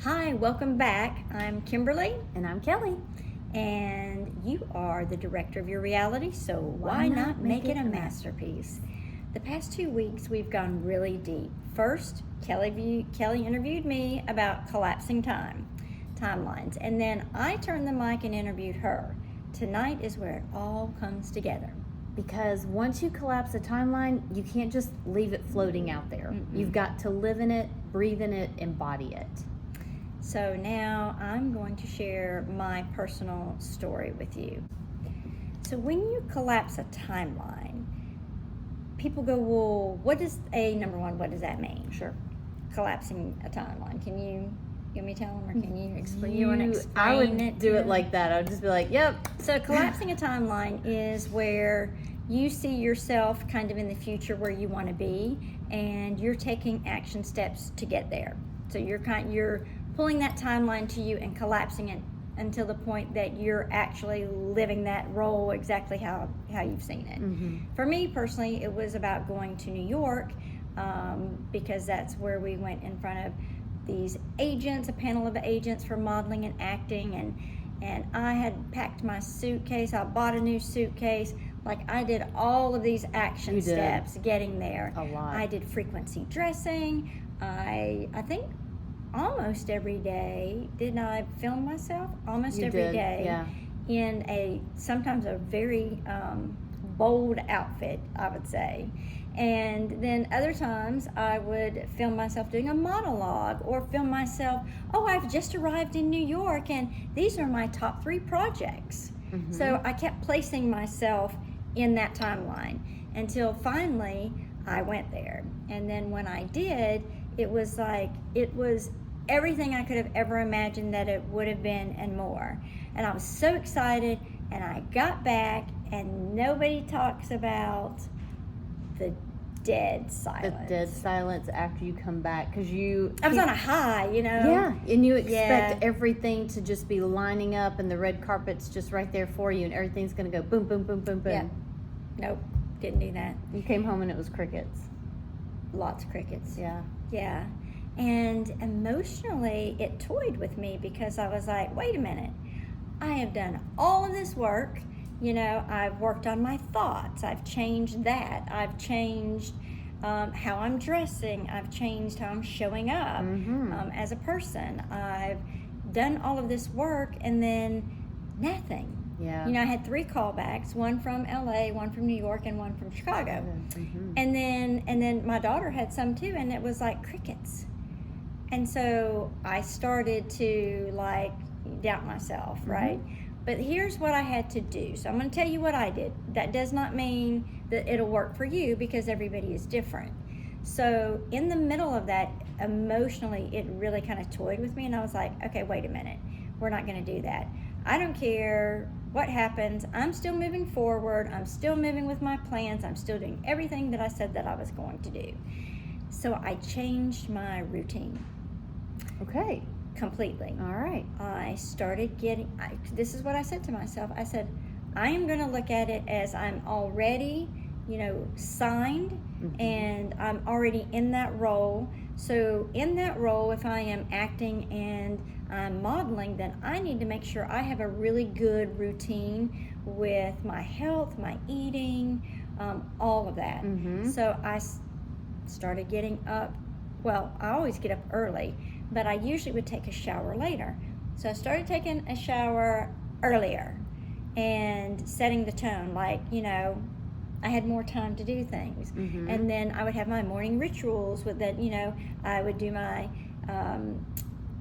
Hi, welcome back. I'm Kimberly, And I'm Kelly. and you are the director of your reality, so why not make it a masterpiece? The past 2 weeks, we've gone really deep. First, Kelly interviewed me about collapsing timelines, and then I turned the mic and interviewed her. Tonight is where it all comes together. Because once you collapse a timeline, you can't just leave it floating out there. Mm-mm. You've got to live in it, breathe in it, embody it. So now I'm going to share my personal story with you. So when you collapse a timeline, people go, well, what does that mean? Sure. Collapsing a timeline. Can you give me tell them, or can you explain? You want to explain I would it? do it like that. I would just be like, yep. So collapsing a timeline is where you see yourself kind of in the future where you want to be, and you're taking action steps to get there. So you're pulling that timeline to you and collapsing it until the point that you're actually living that role exactly how you've seen it. Mm-hmm. For me personally, it was about going to New York because that's where we went in front of these agents, a panel of agents for modeling and acting, and I had packed my suitcase. I bought a new suitcase. Like, I did all of these action steps getting there. A lot. I did frequency dressing. I think almost every day. Didn't I film myself? Almost You every did, day. yeah. In sometimes a very bold outfit, I would say. And then other times I would film myself doing a monologue, or film myself, I've just arrived in New York and these are my top 3 projects. Mm-hmm. So I kept placing myself in that timeline until finally I went there. And then when I did, it was everything I could have ever imagined that it would have been and more. And I was so excited, and I got back, and nobody talks about the dead silence. The dead silence after you come back, because I was on a high, Yeah, and you expect Yeah. everything to just be lining up, and the red carpet's just right there for you, and everything's going to go boom, boom, boom, boom, boom. Yeah. Nope, didn't do that. You came home and it was crickets. Lots of crickets. Yeah. Yeah. And emotionally, it toyed with me because I was like, wait a minute. I have done all of this work. I've worked on my thoughts. I've changed that. I've changed how I'm dressing. I've changed how I'm showing up as a person. I've done all of this work, and then nothing. Yeah. I had 3 callbacks, one from LA, one from New York, and one from Chicago. Mm-hmm. And then my daughter had some too, and it was like crickets. And so I started to doubt myself, right? But here's what I had to do. So I'm going to tell you what I did. That does not mean that it'll work for you, because everybody is different. So in the middle of that, emotionally, it really kind of toyed with me, and I was like, okay, wait a minute. We're not going to do that. I don't care what happens. I'm still moving forward. I'm still moving with my plans. I'm still doing everything that I said that I was going to do. So I changed my routine. Okay. Completely. All right. I started this is what I said to myself. I said, I am going to look at it as I'm already, signed, and I'm already in that role. So in that role, if I am acting and I'm modeling, then I need to make sure I have a really good routine with my health, my eating, all of that. So I started getting up. Well, I always get up early, but I usually would take a shower later. So I started taking a shower earlier and setting the tone, I had more time to do things. And then I would have my morning rituals with that, I would do my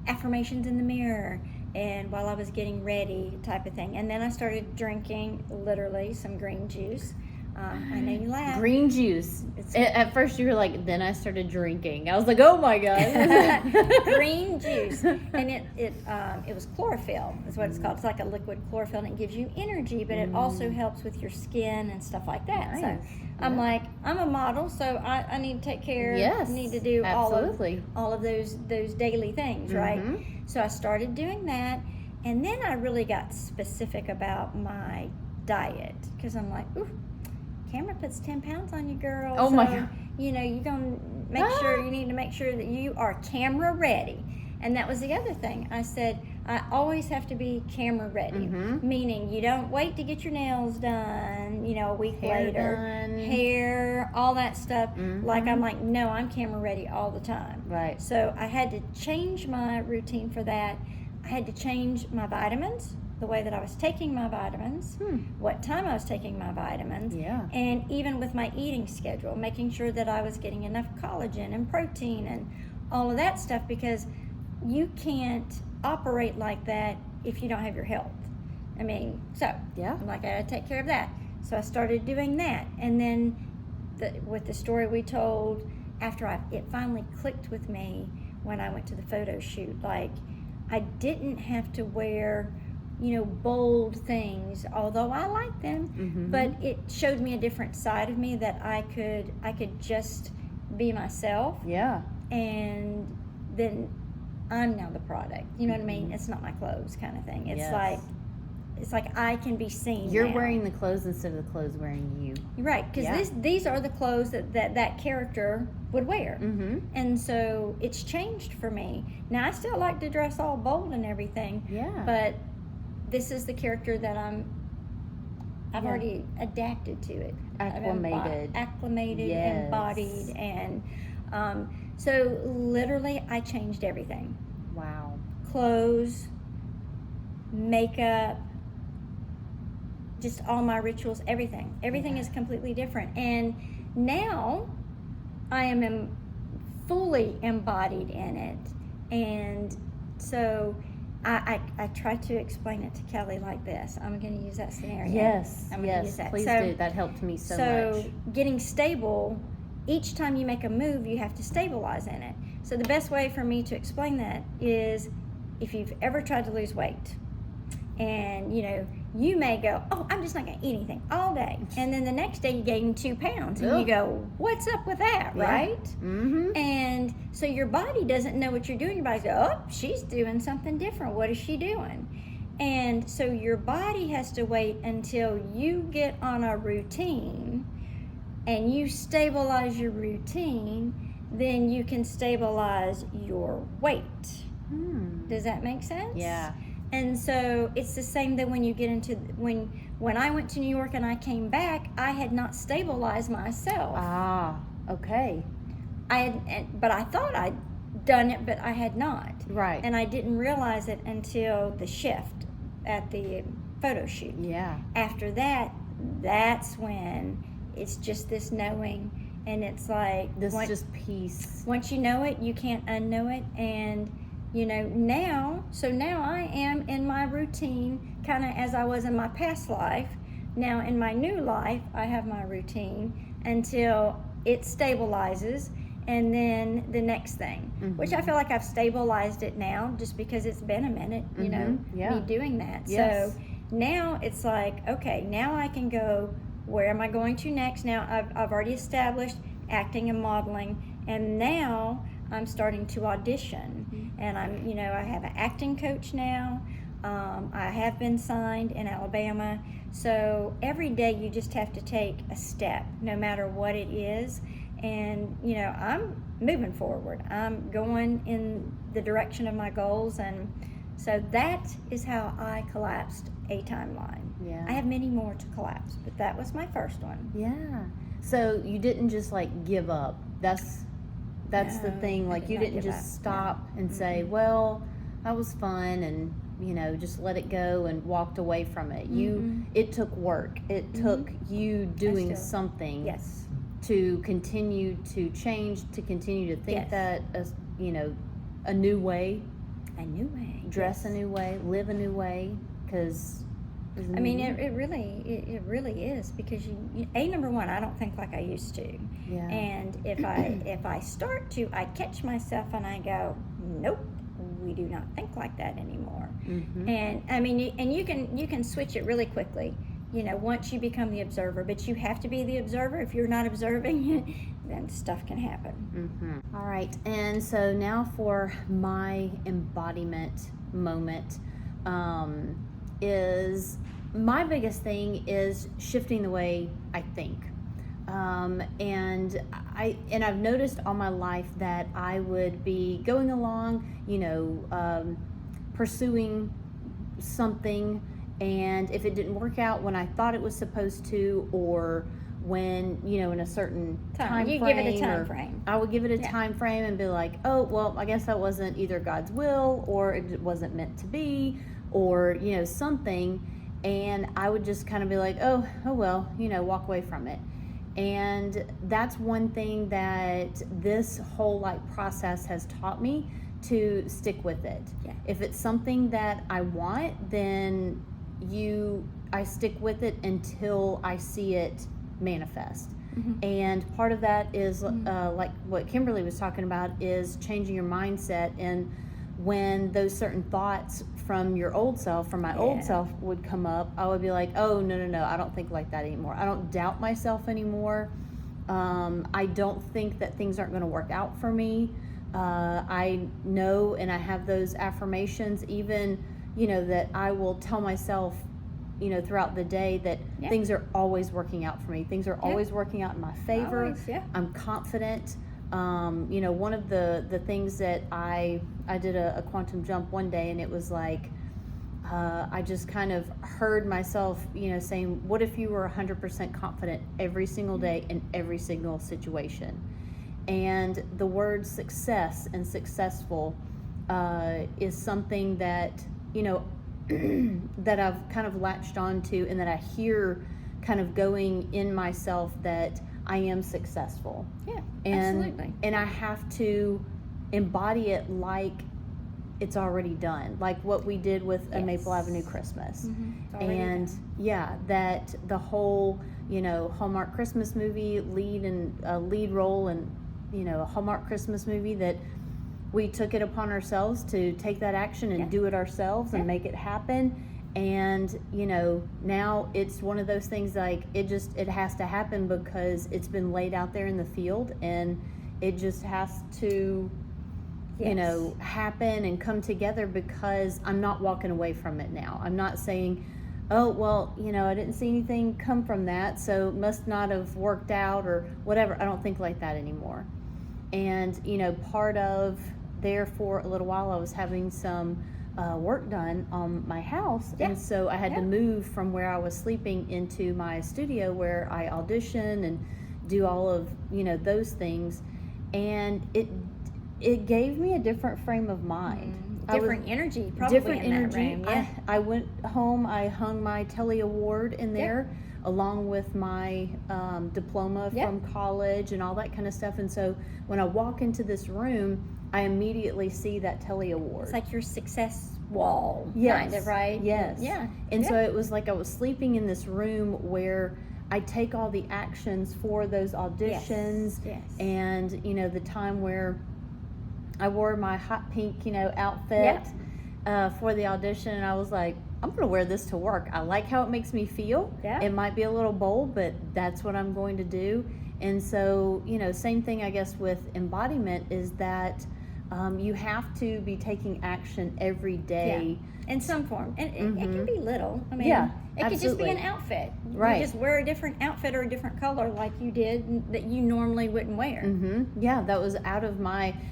affirmations in the mirror, and while I was getting ready type of thing. And then I started drinking literally some green juice. I know you laugh. Green juice. At first you were like, then I started drinking. I was like, oh my God. Green juice. And it was chlorophyll is what it's called. It's like a liquid chlorophyll, and it gives you energy, but it also helps with your skin and stuff like that. Nice. So I'm like, I'm a model, so I need to take care. Yes, need to do absolutely. all of those daily things, right? So I started doing that, and then I really got specific about my diet, because I'm like, ooh, camera puts 10 pounds on you, girl. Oh so, my God. You're going to make sure, you need to make sure that you are camera ready. And that was the other thing. I said, I always have to be camera ready, meaning you don't wait to get your nails done, a week later. Hair, all that stuff. Like, I'm like, no, I'm camera ready all the time. Right. So I had to change my routine for that. I had to change my vitamins, the way that I was taking my vitamins, what time I was taking my vitamins, and even with my eating schedule, making sure that I was getting enough collagen and protein and all of that stuff, because you can't operate like that if you don't have your health. I mean, so I'm like, I gotta take care of that. So I started doing that, and then with the story we told, after it finally clicked with me when I went to the photo shoot, like, I didn't have to wear bold things, although I like them, but it showed me a different side of me, that I could just be myself. And then I'm now the product. You know what I mean? It's not my clothes kind of thing. It's like I can be seen. You're now. wearing the clothes instead of the clothes wearing you. Right, because these are the clothes that character would wear. And so it's changed for me. Now, I still like to dress all bold and everything. But this is the character that I've already adapted to it. Acclimated, embodied, and so literally I changed everything. Wow. Clothes, makeup, just all my rituals, everything. Everything is completely different. And now I am fully embodied in it. And so I try to explain it to Kelly like this. I'm going to use that scenario. I'm going to use that. Please do. That helped me so much. So getting stable, each time you make a move, you have to stabilize in it. So the best way for me to explain that is, if you've ever tried to lose weight, and you may go, oh, I'm just not going to eat anything all day, and then the next day you gain 2 pounds, and you go, what's up with that, right? And so your body doesn't know what you're doing. Your body's go, oh, she's doing something different. What is she doing? And so your body has to wait until you get on a routine and you stabilize your routine, then you can stabilize your weight. Does that make sense? Yeah. And so it's the same that when you get into, when I went to New York and I came back, I had not stabilized myself. Ah, okay. But I thought I'd done it, but I had not. Right. And I didn't realize it until the shift at the photo shoot. Yeah. After that, that's when it's just this knowing, and it's like this just peace. Once you know it, you can't unknow it, and now I am in my routine, kind of as I was in my past life. Now in my new life, I have my routine until it stabilizes, and then the next thing, which I feel like I've stabilized it now, just because it's been a minute, me doing that. So now it's like, okay, now I can go, where am I going to next? Now I've already established acting and modeling, and now I'm starting to audition, and I have an acting coach now. I have been signed in Alabama. So every day you just have to take a step, no matter what it is. And, I'm moving forward. I'm going in the direction of my goals. And so that is how I collapsed a timeline. Yeah. I have many more to collapse, but that was my first one. Yeah. So you didn't just give up. That's the thing. You didn't just stop and say, well, that was fun, and just let it go and walked away from it. It took work. It took you doing something to continue to change, to continue to think that a new way, dress a new way, live a new way, because I mean, it really is, because number one, I don't think like I used to. Yeah. And if I start to, I catch myself and I go, nope, we do not think like that anymore. And I mean, you can switch it really quickly, once you become the observer. But you have to be the observer. If you're not observing, then stuff can happen. All right, and so now for my embodiment moment. Is my biggest thing is shifting the way I think. And I've noticed all my life that I would be going along, pursuing something, and if it didn't work out when I thought it was supposed to, or when, in a certain time you frame, give it a time frame. I would give it a time frame and be like, oh, well, I guess that wasn't either God's will, or it wasn't meant to be, or, something. And I would just kind of be like, oh well, walk away from it. And that's one thing that this whole process has taught me, to stick with it. Yeah. If it's something that I want, then I stick with it until I see it manifest. Mm-hmm. And part of that is like what Kimberly was talking about, is changing your mindset. And when those certain thoughts from your old self, from my old self, would come up, I would be like, oh, no, I don't think like that anymore. I don't doubt myself anymore. I don't think that things aren't going to work out for me. I know, and I have those affirmations, even, that I will tell myself, throughout the day, that things are always working out for me. Things are always working out in my favor. Always, I'm confident. One of the things that I did a quantum jump one day, and it was like, I just kind of heard myself, saying, what if you were 100% confident every single day in every single situation? And the word success and successful is something that, that I've kind of latched onto, and that I hear kind of going in myself, that I am successful. Yeah, absolutely. And I have to embody it like it's already done, like what we did with a Maple Avenue Christmas. Mm-hmm. And that the whole, Hallmark Christmas movie lead role, and a Hallmark Christmas movie, that we took it upon ourselves to take that action and do it ourselves and make it happen. And now it's one of those things, like it has to happen, because it's been laid out there in the field, and it just has to happen and come together, because I'm not walking away from it now. I'm not saying, oh, well, I didn't see anything come from that, so it must not have worked out, or whatever. I don't think like that anymore. And part of there, for a little while, I was having some work done on my house, and so I had to move from where I was sleeping into my studio, where I audition and do all of those things, and it gave me a different frame of mind, different energy, probably different in energy. That room. I went home, I hung my Telly Award in there, along with my diploma from college and all that kind of stuff. And so when I walk into this room, I immediately see that Telly Award. It's like your success wall, kind of, right? Yes. Yeah. And so it was like I was sleeping in this room where I take all the actions for those auditions, and the time where I wore my hot pink, outfit for the audition, and I was like, I'm going to wear this to work. I like how it makes me feel. It might be a little bold, but that's what I'm going to do. And so, same thing, I guess, with embodiment, is that you have to be taking action every day. In some form. And it can be little. I mean, it could just be an outfit. Right. You just wear a different outfit or a different color like you did that you normally wouldn't wear. Yeah, that was out of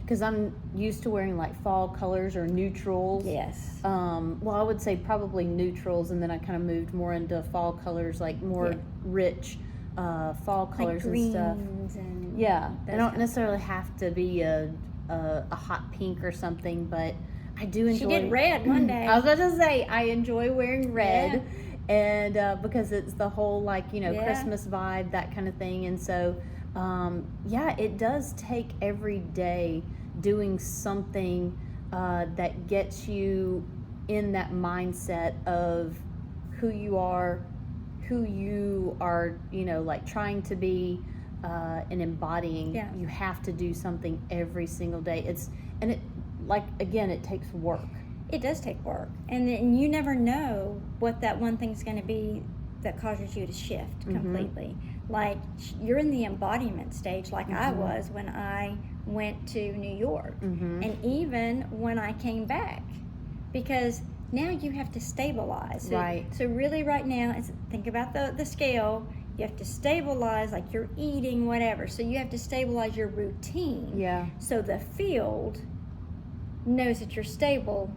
because I'm used to wearing like fall colors or neutrals. Yes. Well, I would say probably neutrals, and then I kind of moved more into fall colors, like more rich fall colors, like greens and stuff. And I don't necessarily have to be a hot pink or something, but I do enjoy. She did red one day. I was about to say, I enjoy wearing red, and because it's the whole Christmas vibe, that kind of thing. And so, it does take every day doing something that gets you in that mindset of who you are, trying to be, and embodying. You have to do something every single day. It takes work. It does take work, and you never know what that one thing's going to be that causes you to shift completely. Like, you're in the embodiment stage, like I was when I went to New York, and even when I came back, because now you have to stabilize. So really right now, think about the scale. you have to stabilize, like you're eating, whatever. So you have to stabilize your routine. Yeah. So the field knows that you're stable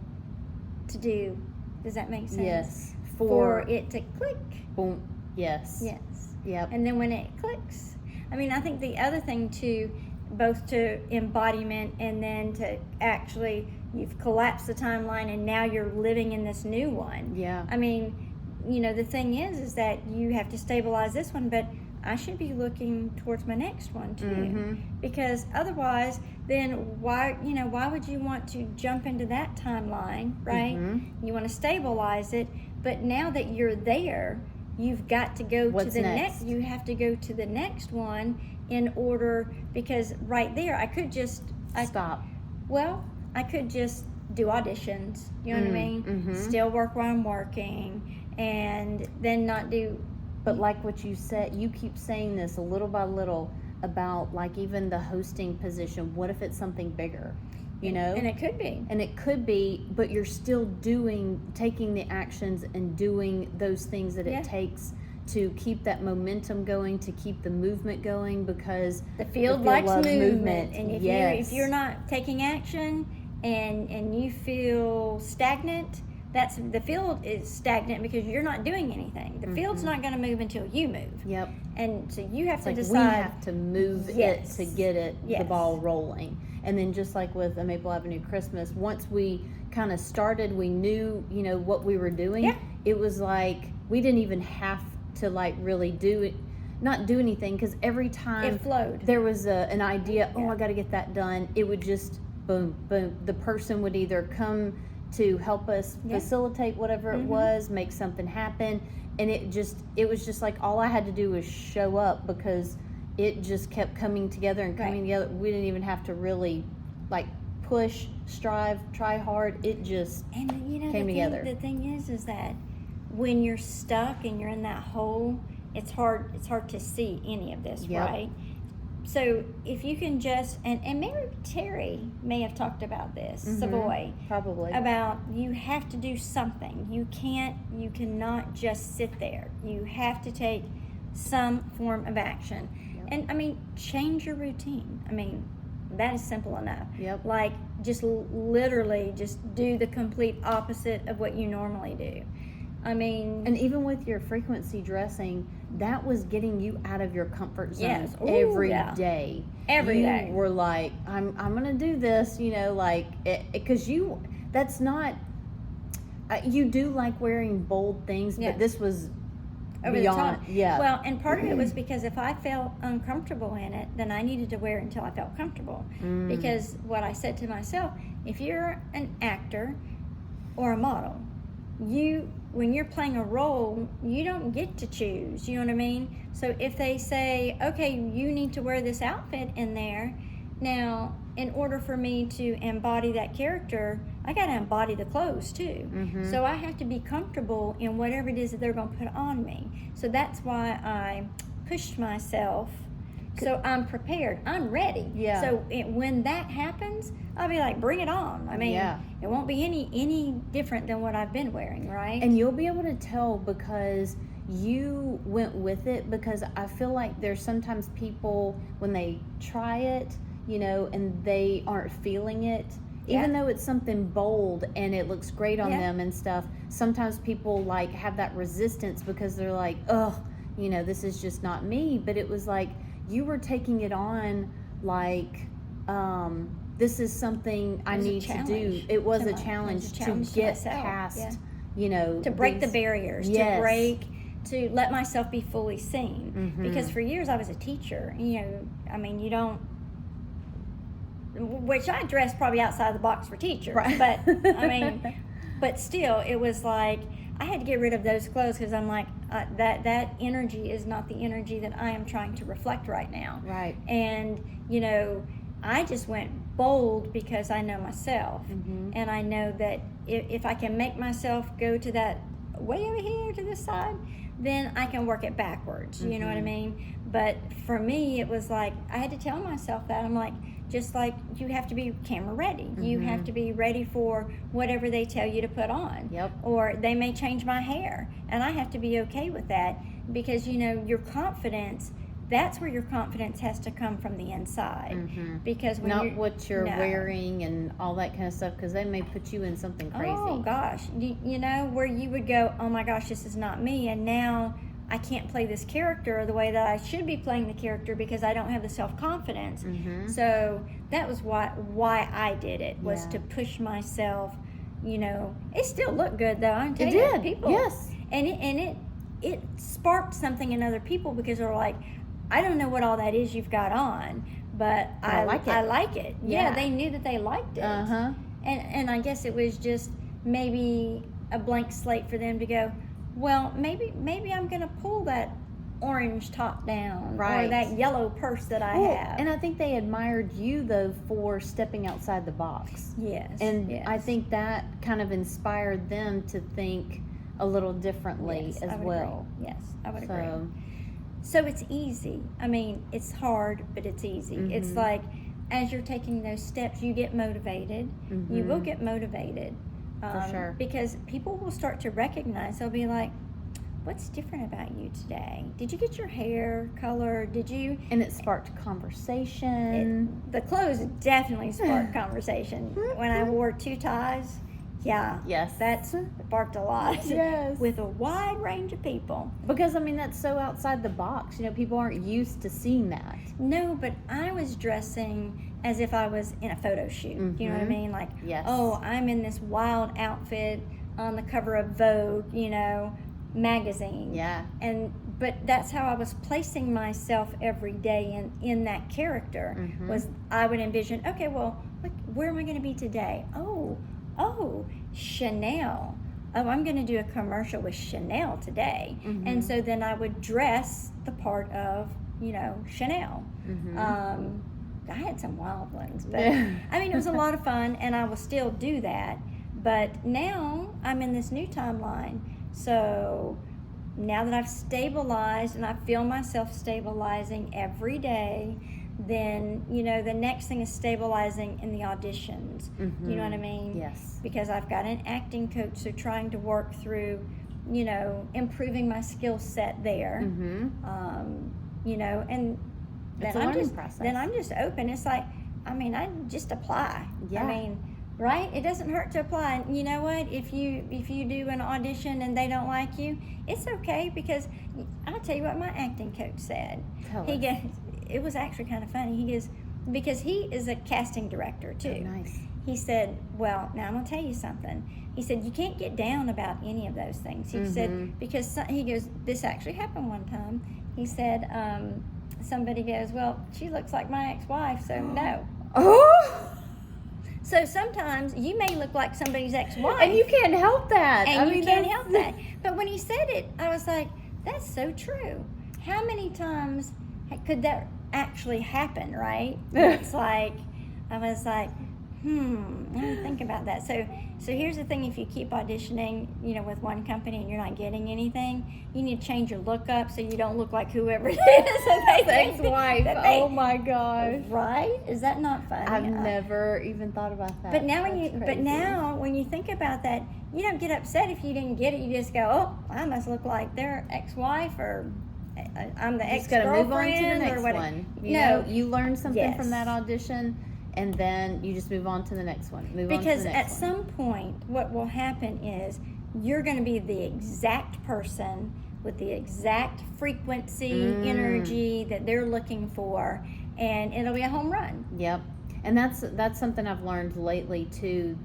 to do. Does that make sense? Yes. For it to click. Boom. Yes. Yes. Yep. And then when it clicks, I mean, I think the other thing too, both to embodiment and then to actually, you've collapsed the timeline and now you're living in this new one. Yeah. I mean, you know, the thing is that you have to stabilize this one, but I should be looking towards my next one too. Mm-hmm. Because otherwise, then why would you want to jump into that timeline, right? Mm-hmm. You want to stabilize it, but now that you're there, you've got to go What's to the next? You have to go to the next one in order, because right there, I could just Stop. Well, I could just do auditions, you know what I mean? Mm-hmm. Still work while I'm working, and then not do. But like what you said, you keep saying this a little by little about like even the hosting position. What if it's something bigger? You know? And it could be. And it could be, but you're still taking the actions and doing those things that Yeah. it takes to keep that momentum going, to keep the movement going, because The field loves likes movement. And yes. if you're not taking action and you feel stagnant, the field is stagnant because you're not doing anything. The field's not going to move until you move. Yep. And so you have to Like decide. we have to move Yes. it to get the Yes. ball rolling. And then just like with a Maple Avenue Christmas, once we kind of started, we knew, what we were doing. Yeah. It was like we didn't even have to like really not do anything, because every time It flowed. there was an idea, I got to get that done, it would just boom, boom. The person would either come to help us facilitate whatever it was, make something happen, and it was just like all I had to do was show up, because it just kept coming together and coming together. We didn't even have to really like push, strive, try hard. It just came together. The thing is that when you're stuck and you're in that hole, it's hard to see any of this, right? So if you can just, and maybe Terry may have talked about this, Savoy, probably, about you have to do something. You cannot just sit there. You have to take some form of action. And I mean, change your routine. I mean, that is simple enough. Yep. Like just literally just do the complete opposite of what you normally do. I mean, and even with your frequency dressing, that was getting you out of your comfort zone. Yes. Ooh, every yeah. day. Every you day. were like, I'm gonna do this, because that's not. You do like wearing bold things, Yeah. but this was over beyond. the top. Yeah. Well, and part of it was because if I felt uncomfortable in it, then I needed to wear it until I felt comfortable. Because what I said to myself, if you're an actor or a model, when you're playing a role, you don't get to choose. You know what I mean? So if they say, okay, you need to wear this outfit in there, now in order for me to embody that character, I got to embody the clothes too. So I have to be comfortable in whatever it is that they're going to put on me. So that's why I pushed myself. So I'm prepared. I'm ready. Yeah. So when that happens, I'll be like, bring it on. I mean, it won't be any different than what I've been wearing, right? And you'll be able to tell because you went with it, because I feel like there's sometimes people when they try it, and they aren't feeling it, even though it's something bold and it looks great on them and stuff. Sometimes people like have that resistance because they're like, this is just not me. But it was like you were taking it on like, this is something I need to do. It was a challenge to get past, to break the barriers, to let myself be fully seen. Because for years I was a teacher. Which I dressed probably outside the box for teachers, but but still, it was like I had to get rid of those clothes because I'm like that energy is not the energy that I am trying to reflect right now. Right. And I just went bold because I know myself, and I know that if I can make myself go to that way over here to this side, then I can work it backwards. You know what I mean? But for me, it was like I had to tell myself that I'm like, just like you have to be camera ready. You have to be ready for whatever they tell you to put on. Yep. Or they may change my hair, and I have to be okay with that, because your confidence, that's where your confidence has to come from the inside. Because when not what you're wearing and all that kind of stuff, because they may put you in something crazy. Oh gosh, where you would go, oh my gosh, this is not me, and now I can't play this character the way that I should be playing the character because I don't have the self-confidence. So that was why I did it, was to push myself. It still looked good though. I tell you, people, yes, and it sparked something in other people, because they're like, I don't know what all that is you've got on, but I like it. I like it. Yeah, they knew that they liked it. And I guess it was just maybe a blank slate for them to go, well, maybe I'm going to pull that orange top down, or that yellow purse that I have. And I think they admired you though for stepping outside the box. Yes. And I think that kind of inspired them to think a little differently as well. Agree. Yes, I would agree. So it's easy. I mean, it's hard, but it's easy. It's like, as you're taking those steps, you get motivated. You will get motivated. For sure. Because people will start to recognize, they'll be like, what's different about you today? Did you get your hair colored? Did you? And it sparked conversation. The clothes definitely sparked conversation. When I wore 2 ties, that sparked a lot. Yes. With a wide range of people. Because, I mean, that's so outside the box. People aren't used to seeing that. No, but I was dressing as if I was in a photo shoot. You know what I mean? Like, oh, I'm in this wild outfit on the cover of Vogue, magazine. Yeah. But that's how I was placing myself every day in that character. Was I would envision, okay, well, where am I going to be today? Oh, Chanel. Oh, I'm going to do a commercial with Chanel today. And so then I would dress the part of, Chanel. I had some wild ones, but I mean, it was a lot of fun, and I will still do that. But now I'm in this new timeline. So now that I've stabilized and I feel myself stabilizing every day, then, the next thing is stabilizing in the auditions. You know what I mean? Yes. Because I've got an acting coach, so trying to work through, improving my skill set there. And then I'm just open. It's like, I just apply. Yeah. Right? It doesn't hurt to apply. And you know what? If you do an audition and they don't like you, it's okay, because I'll tell you what my acting coach said. It was actually kind of funny. He goes, because he is a casting director too. Oh, nice. He said, well, now I'm going to tell you something. He said, you can't get down about any of those things. He said, because he goes, this actually happened one time. He said, somebody goes, well, she looks like my ex-wife, so no. Oh! So sometimes you may look like somebody's ex-wife. And you can't help that. And you can't help that. But when he said it, I was like, that's so true. How many times could that actually happen, right? It's like, I was like, let me think about that. So here's the thing: if you keep auditioning, with one company and you're not getting anything, you need to change your look up so you don't look like whoever it is. Ex-wife. Oh my gosh! Right? Is that not funny? I've never even thought about that. But now when you think about that, you don't get upset if you didn't get it. You just go, oh, I must look like their ex-wife, or I'm the ex-girlfriend. Just got to move on to the next one. You learn something from that audition, and then you just move on to the next one. Because at some point, what will happen is you're going to be the exact person with the exact frequency, energy that they're looking for, and it'll be a home run. Yep. And that's something I've learned lately too.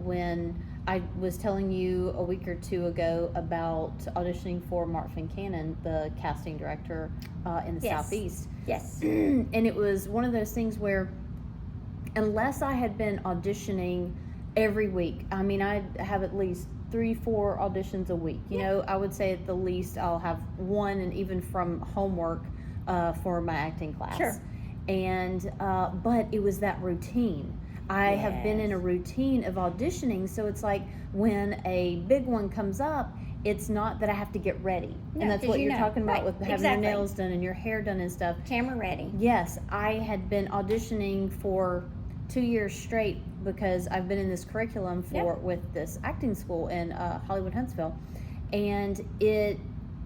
When I was telling you a week or two ago about auditioning for Mark Fincannon, the casting director in the Southeast. Yes. And it was one of those things where, unless I had been auditioning every week, I have at least 3-4 auditions a week. I would say at the least I'll have one, and even from homework for my acting class. Sure. And but it was that routine. I have been in a routine of auditioning, so it's like when a big one comes up, it's not that I have to get ready. No, and that's 'cause what you you're know. talking about Right, with having exactly. your nails done and your hair done and stuff. Camera ready. Yes, I had been auditioning for 2 years straight because I've been in this curriculum with this acting school in Hollywood, Huntsville, and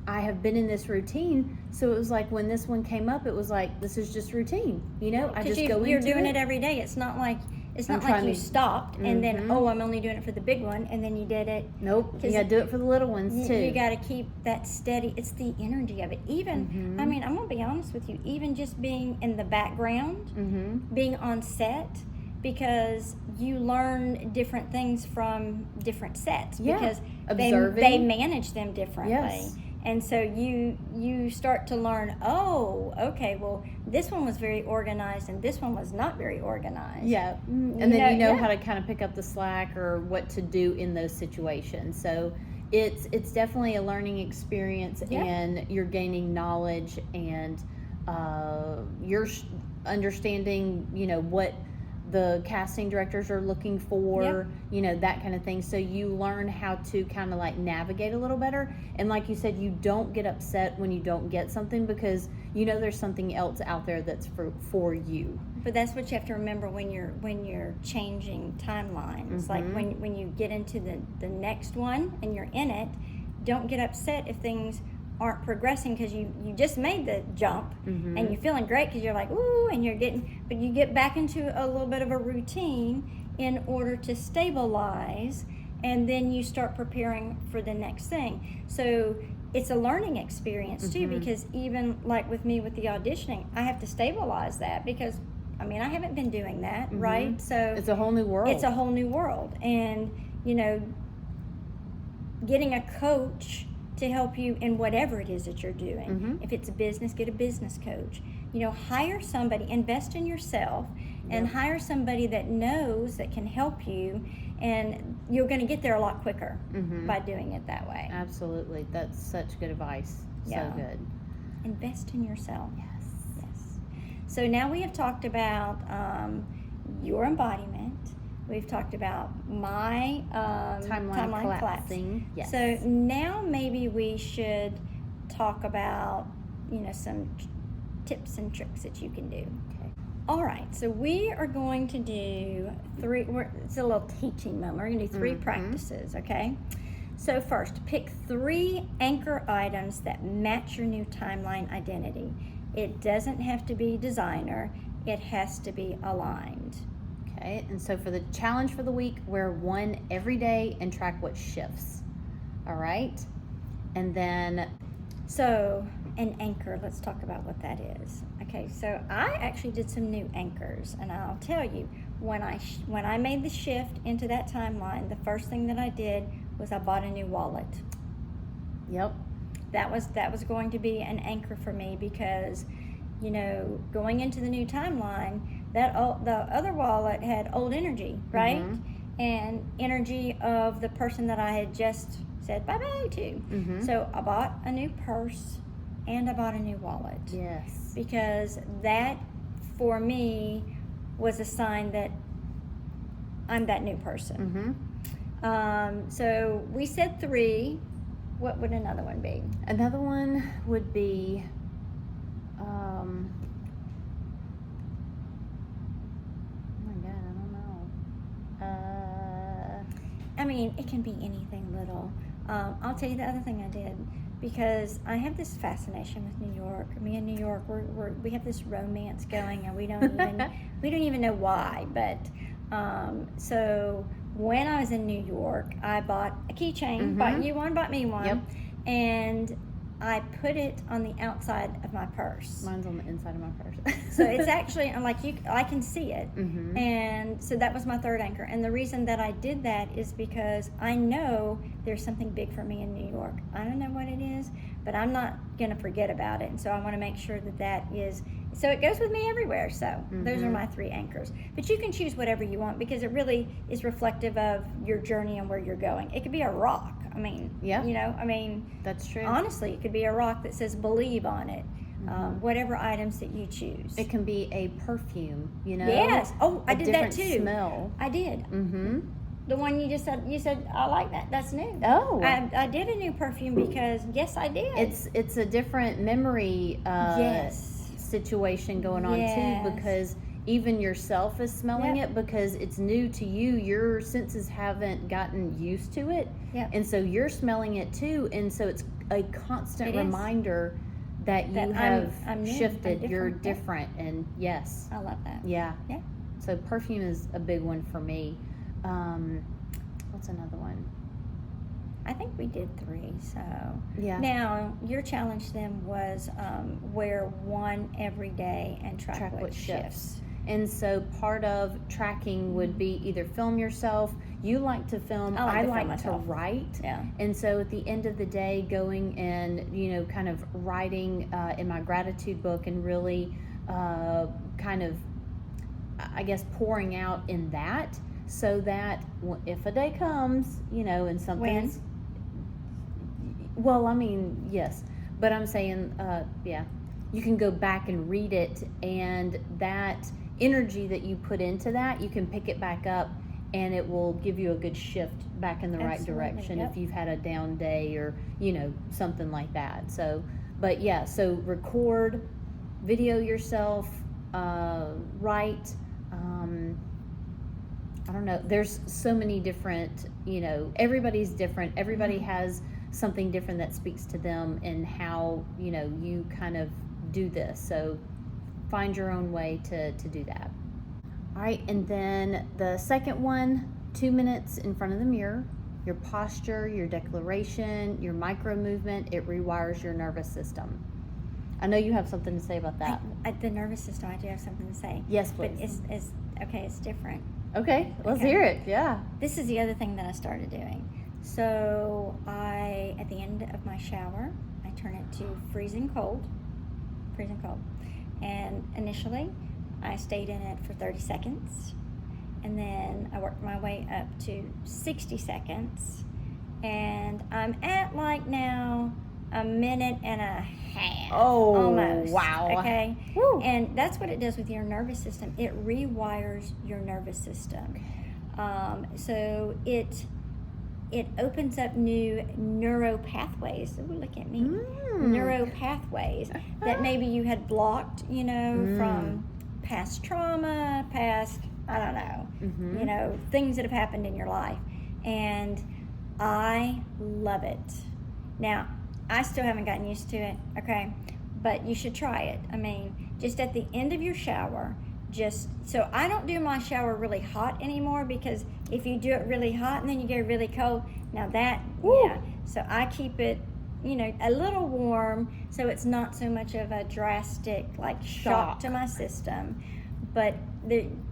I have been in this routine. So it was like when this one came up, it was like, this is just routine, you know. I just go into it. You're doing it every day. It's not like you stopped and then I'm only doing it for the big one, and then you did it. Nope, you got to do it for the little ones too. You got to keep that steady. It's the energy of it. Even I mean, I'm gonna be honest with you. Even just being in the background, being on set, because you learn different things from different sets because they manage them differently. Yes. And so you start to learn, oh, okay, well, this one was very organized and this one was not very organized. Yeah. And then you know how to kind of pick up the slack or what to do in those situations. So it's definitely a learning experience, and you're gaining knowledge, and you're understanding, you know, what the casting directors are looking for, you know, that kind of thing. So you learn how to kind of like navigate a little better. And like you said, you don't get upset when you don't get something, because you know there's something else out there that's for you. But that's what you have to remember when you're changing timelines. Like when you get into the next one and you're in it, don't get upset if things aren't progressing, because you just made the jump and you're feeling great because you're like, ooh, and but you get back into a little bit of a routine in order to stabilize, and then you start preparing for the next thing. So it's a learning experience too, because even like with me with the auditioning, I have to stabilize that, because I mean, I haven't been doing that, right? So it's a whole new world. It's a whole new world. And you know, getting a coach to help you in whatever it is that you're doing. If it's a business, get a business coach. You know, hire somebody, invest in yourself, and hire somebody that knows, that can help you, and you're going to get there a lot quicker by doing it that way. Absolutely. That's such good advice. So good. Invest in yourself. Yes. So now we have talked about your embodiment. We've talked about my timeline collapsing. Yes. So now maybe we should talk about, you know, some tips and tricks that you can do. Okay. All right. So we are going to do it's a little teaching moment. We're going to do 3 practices, okay? So first, pick 3 anchor items that match your new timeline identity. It doesn't have to be designer. It has to be aligned. Okay, and so for the challenge for the week, wear one every day and track what shifts. All right, and then so an anchor. Let's talk about what that is. Okay, so I actually did some new anchors, and I'll tell you, when I made the shift into that timeline, the first thing that I did was I bought a new wallet. Yep, that was going to be an anchor for me, because you know, going into the new timeline, the other wallet had old energy, right? And energy of the person that I had just said bye-bye to. So I bought a new purse and I bought a new wallet. Yes. Because that, for me, was a sign that I'm that new person. So we said 3. What would another one be? Another one would be oh my God, I don't know. I mean, it can be anything little. I'll tell you the other thing I did, because I have this fascination with New York. Me and New York, we have this romance going, and we don't even know why. But so when I was in New York, I bought a keychain. Bought you one, bought me one, and I put it on the outside of my purse. Mine's on the inside of my purse. So it's actually, I'm like, I can see it. And so that was my 3rd anchor. And the reason that I did that is because I know there's something big for me in New York. I don't know what it is, but I'm not going to forget about it. And so I want to make sure that is, so it goes with me everywhere. So those are my 3 anchors. But you can choose whatever you want, because it really is reflective of your journey and where you're going. It could be a rock. I mean, you know, I mean, that's true. Honestly, it could be a rock that says believe on it. Whatever items that you choose. It can be a perfume, you know. Yes. Oh, I did that too. Smell. I did. The one you just said. You said I like that. That's new. Oh, I did a new perfume because yes, I did. it's a different memory yes. situation going on Yes. too, because even yourself is smelling Yep. it because it's new to you. Your senses haven't gotten used to it, Yep. and so you're smelling it too. And so it's a constant It is. reminder that you That have I'm new, shifted. I'm You're different. different, and yes, I love that. yeah. Yeah. So perfume is a big one for me. What's another one? I think we did 3. So Yeah. now your challenge then was wear one every day and track what shifts. And so part of tracking would be either film yourself. You like to film. I like to film like to myself. write. Yeah. And so at the end of the day, going and, kind of writing in my gratitude book and really kind of, I guess, pouring out in that, so that if a day comes, and something's... Well, I mean, yes. But I'm saying, yeah, you can go back and read it, and that energy that you put into that, you can pick it back up, and it will give you a good shift back in the right direction. Yep. If you've had a down day or, something like that. So, but yeah, so record, video yourself, write, I don't know. There's so many different, everybody's different. Everybody has something different that speaks to them and how, you kind of do this. So find your own way to do that. All right. And then the second one, 2 minutes in front of the mirror, your posture, your declaration, your micro movement, it rewires your nervous system. I know you have something to say about that. The nervous system, I do have something to say. Yes, please. But it's okay, it's different. Okay, let's hear it. Yeah. This is the other thing that I started doing. So at the end of my shower, I turn it to freezing cold. And initially, I stayed in it for 30 seconds. And then I worked my way up to 60 seconds. And I'm at now a minute and a half. Oh, almost. Wow. Okay. Woo. And that's what it does with your nervous system. It rewires your nervous system. So it opens up new neuro pathways. Ooh, look at me. Neuro pathways that maybe you had blocked, from past trauma, past, I don't know, things that have happened in your life. And I love it. Now, I still haven't gotten used to it, okay? But you should try it. I mean, just at the end of your shower, so I don't do my shower really hot anymore, because if you do it really hot and then you go really cold, now that, yeah. So I keep it, a little warm, so it's not so much of a drastic, shock to my system. But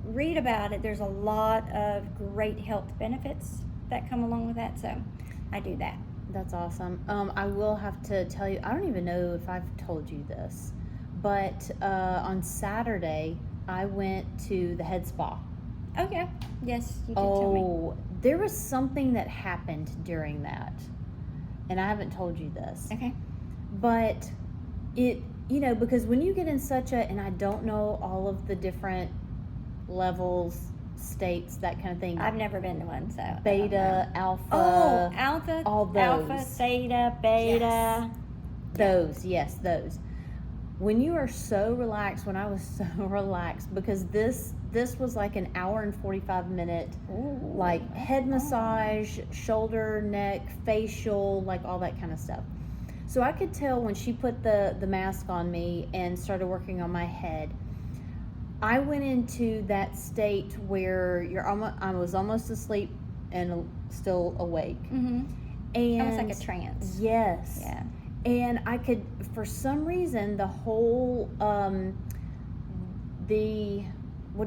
read about it. There's a lot of great health benefits that come along with that, so I do that. That's awesome. I will have to tell you, I don't even know if I've told you this, but on Saturday, I went to the head spa. Oh, yeah. Yes, you did tell me. Oh, there was something that happened during that, and I haven't told you this. Okay. But it, because when you get in such a, and I don't know all of the different levels, states, that kind of thing. I've never been to one, so. Beta, alpha. Oh, alpha. All those. Alpha, theta, beta. Yes. Those. When you are so relaxed, when I was so relaxed, because this was like an hour and 45 minute, head massage, shoulder, neck, facial, all that kind of stuff. So I could tell when she put the mask on me and started working on my head, I went into that state where I was almost asleep and still awake. Mm-hmm. And almost like a trance. Yes. Yeah. And I could, for some reason, the whole, what do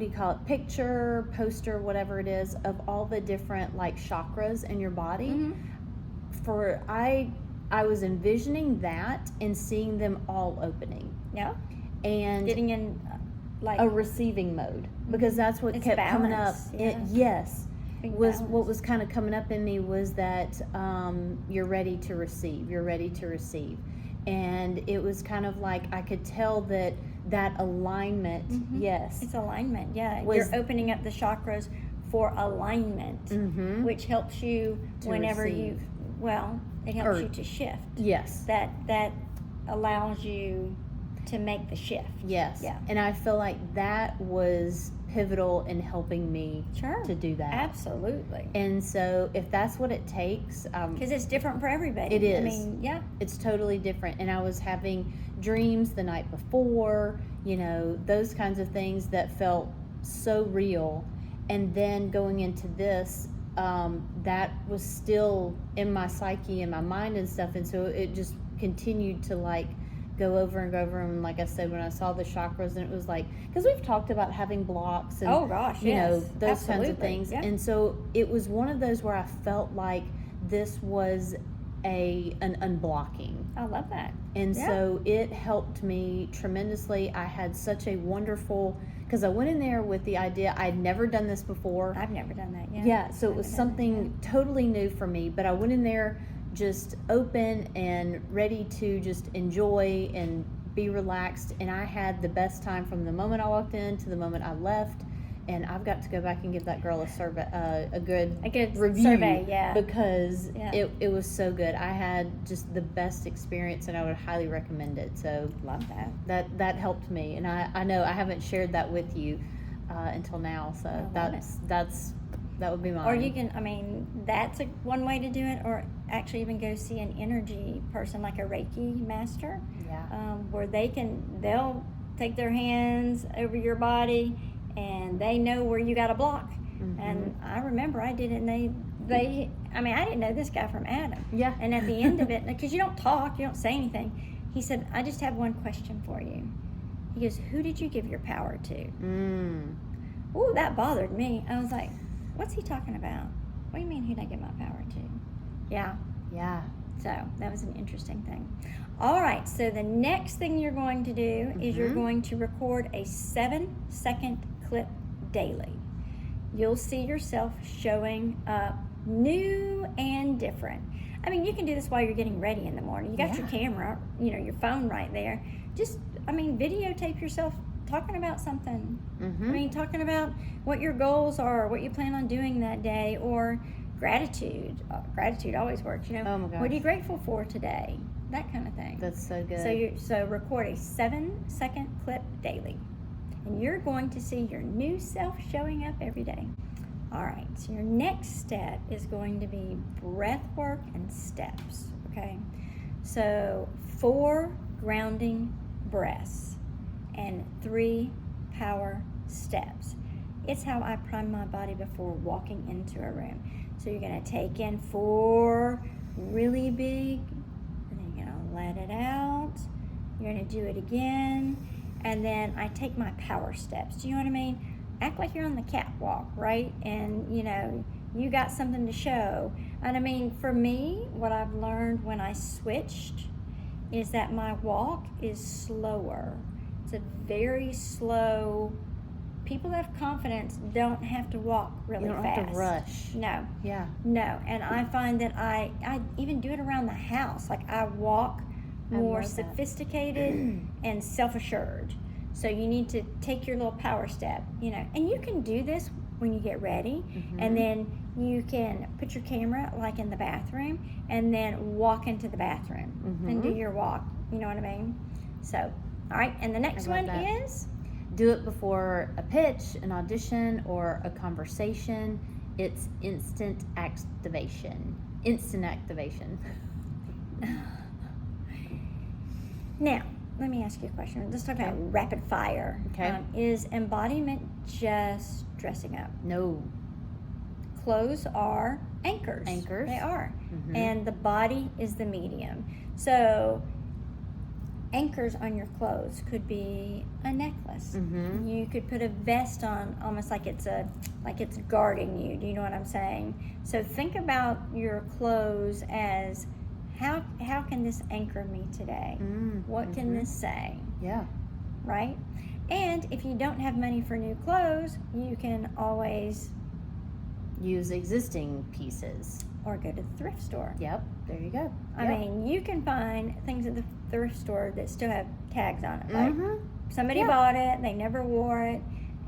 you call it, picture, poster, whatever it is, of all the different chakras in your body. Mm-hmm. I was envisioning that and seeing them all opening. Yeah. And getting in a receiving mode, because that's what kept coming up. Yeah. What was kind of coming up in me was that you're ready to receive. And it was kind of I could tell that alignment, yes. It's alignment, yeah. You're opening up the chakras for alignment, which helps you To whenever receive. it helps Or- you to shift. Yes. That allows you to make the shift. Yes. Yeah. And I feel like that was pivotal in helping me Sure. to do that. Absolutely. And so if that's what it takes, Because it's different for everybody. It is. I mean, yeah. it's totally different. And I was having dreams the night before, those kinds of things that felt so real. And then going into this, that was still in my psyche and my mind and stuff. And so it just continued to like go over and go over. And like I said, when I saw the chakras, and it was like, because we've talked about having blocks and Oh gosh, yes. those kinds of Absolutely. things. Yeah. And so it was one of those where I felt like this was an unblocking. I love that. And Yeah. so it helped me tremendously. I had such a wonderful, because I went in there with the idea, I'd never done this before. I've never done that yet. Yeah, so it was Never done that something totally new for me, but I went in there just open and ready to just enjoy and be relaxed. And I had the best time from the moment I walked in to the moment I left. And I've got to go back and give that girl a good review, survey, yeah. because Yeah. it was so good. I had just the best experience, and I would highly recommend it. So Love that. that helped me, and I know I haven't shared that with you until now. So love that would be mine. Or you can, that's one way to do it, or actually even go see an energy person like a Reiki master, Yeah. where they'll take their hands over your body and they know where you got a block. And I remember I did it, and I didn't know this guy from Adam. Yeah. And at the end of it, because you don't talk, you don't say anything, he said, I just have one question for you. He goes, who did you give your power to? Ooh, that bothered me. I was like, what's he talking about? What do you mean who did I give my power to? Yeah. Yeah. So that was an interesting thing. All right, so the next thing you're going to do is you're going to record a 7-second clip daily. You'll see yourself showing up new and different. You can do this while you're getting ready in the morning. You got your camera, your phone right there. Just, videotape yourself talking about something. Talking about what your goals are, what you plan on doing that day, or gratitude. Gratitude always works, Oh my gosh. What are you grateful for today? That kind of thing. That's so good. So record a 7-second clip daily, and you're going to see your new self showing up every day. All right, so your next step is going to be breath work and steps, okay? So 4 grounding breaths and 3 power steps. It's how I prime my body before walking into a room. So you're gonna take in 4 really big, and then you're gonna let it out. You're gonna do it again, and then I take my power steps. Do you know what I mean? Act like you're on the catwalk, right? And you got something to show. And for me, what I've learned when I switched is that my walk is slower. It's a very slow. People that have confidence don't have to walk really fast. You don't have to rush. No. Yeah. No. And I find that I even do it around the house. Like I walk more love that. sophisticated and self-assured. So you need to take your little power step, and you can do this when you get ready, and then you can put your camera like in the bathroom and then walk into the bathroom and do your walk. You know what I mean? So, all right. And the next one is? Do it before a pitch, an audition, or a conversation. It's instant activation. Now, let me ask you a question. Let's talk about rapid fire. Okay. Is embodiment just dressing up? No. Clothes are anchors. Anchors. They are. And the body is the medium. So anchors on your clothes could be a necklace. You could put a vest on, almost like it's guarding you. Do you know what I'm saying? So think about your clothes as how can this anchor me today? What can this say? Yeah. Right? And if you don't have money for new clothes, you can always Use existing pieces. or go to the thrift store. Yep. There you go. I you can find things at the thrift store that still have tags on it. Like somebody bought it, they never wore it,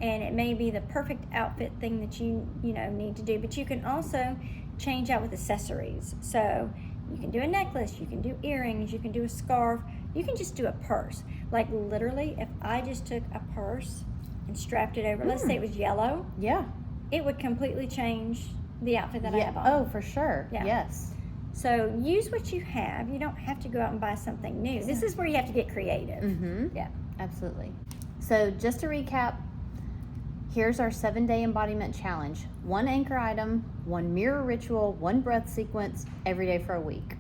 and it may be the perfect outfit thing that you need to do, but you can also change out with accessories. So you can do a necklace, you can do earrings, you can do a scarf, you can just do a purse. Like literally, if I just took a purse and strapped it over, let's say it was yellow, Yeah. it would completely change the outfit that I have on. Oh, for sure. Yeah. Yes. So use what you have. You don't have to go out and buy something new. This is where you have to get creative. Mm-hmm. Yeah. Absolutely. So just to recap, here's our 7-day embodiment challenge. 1 anchor item, 1 mirror ritual, 1 breath sequence every day for a week.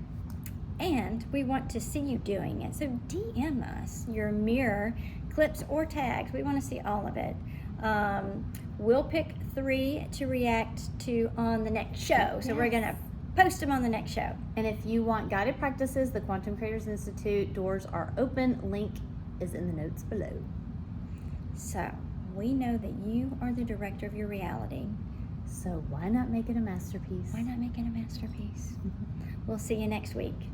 And we want to see you doing it. So DM us your mirror clips or tags. We want to see all of it. We'll pick 3 to react to on the next show. So we're going to post them on the next show. And if you want guided practices, the Quantum Creators Institute doors are open. Link is in the notes below. So we know that you are the director of your reality. So why not make it a masterpiece? Why not make it a masterpiece? We'll see you next week.